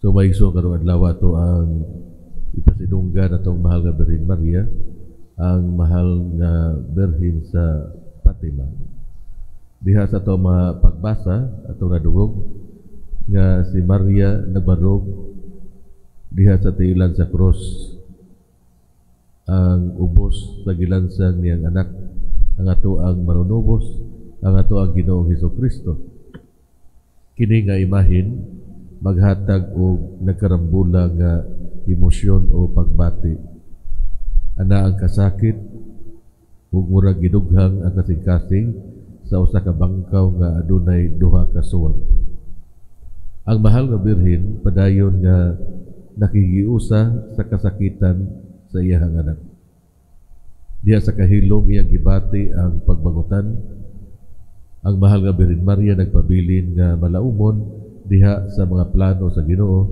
So maigso karong adlaw ato ang ipasidunggan atong mahal nga Birhen Maria, ang mahal nga Birhen sa Fatima. Diha sa ato mga pagbasa atong nadungog nga si Maria nagbarog diha sa tiilan sa krus, ang ubos sa gilansang niyang anak, ang ato ang manunubos, ang ato ang Ginoong Hesukristo. Kini nga imahin maghatag og nagkarambula nga emosyon o pagbati. Ana ang kasakit ug murag gidughang ang kasing-kasing sa usa ka bangkaw nga adunay duha ka suwag. Ang mahal nga Birhen padayon nga nakigiusa sa kasakitan sa iyang anak. Diya sa kahilom iyang gibati ang pagbangutan. Ang mahal nga Birhen Maria nagpabilin nga malaumon diha sa mga plano sa Ginoo.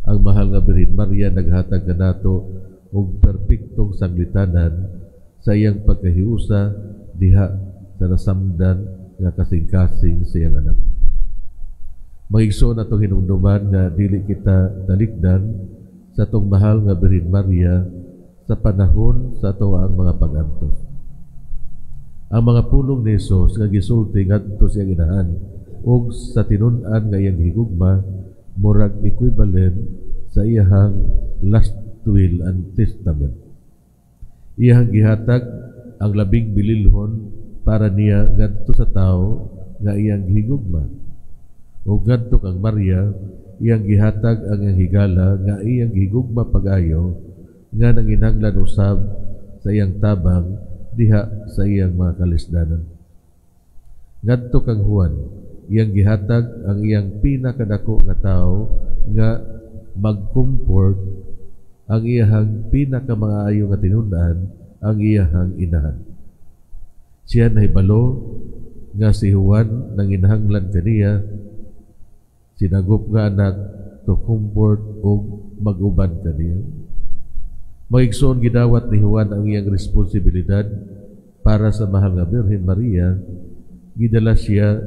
Ang mahal nga Birhen Maria naghatag kanato og perpektong sanglitanan sa iyang pagkahiusa diha sa nasamdan nga kasing-kasing sa iyang anak. Magigsoon atong hinumduman nga dili kita talikdan sa atong mahal nga Birhen Maria sa panahon sa ato ang mga pag-antos. Ang mga pulong ni Jesus nga gisulti ngadto sa iyang inahan ug sa tinun-an nga iyang higugma murag equivalent sa iyang last will and testament. Iyang gihatag ang labing bililhon para niya ngadto sa tao nga iyang higugma. Ug ngadto kang Maria, iyang gihatag ang iyang higala nga iyang higugma pag-ayo nga nanginahanglan usab sa iyang tabang diha sa iyang mga kalisdanan. Ngadto kang Juan, iyang gihatag ang iyang pinakadako nga tao nga mag-comfort ang iyang pinakamaayo nga tinun-an, ang iyang inahan. Siya nahibalo nga si Juan nanginahanglan kaniya sinagop nga anak to comfort o mag-uban kaniya. Magigsoon gidawat ni Juan ang iyang responsibilidad para sa mahal nga Birhen Maria. Gidala siya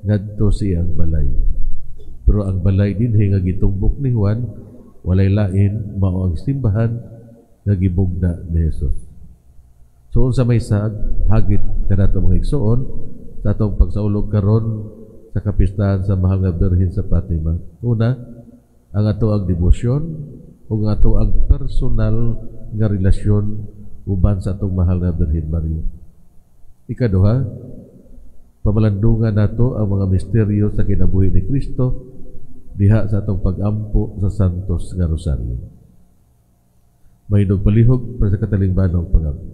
ngadto siyang balay. Pero ang balay dinhi nga gitumbok ni Juan walay lain mao ang simbahan nga gibugna ni Jesus. So unsa may hagit kanato mga igsoon sa atong pagsaulog karon sa kapistahan sa mahal nga Birhen sa Fatima. Una, ang ato ang debosyon ug ang ato ang personal nga relasyon uban sa atong mahal nga Birhen Maria. Ikaduha, pamalandungan nato ang mga misteryo sa kinabuhi ni Kristo diha sa atong pag-ampo sa Santos nga Rosaryo. May palihog para sa katalingbanong pag-ampo.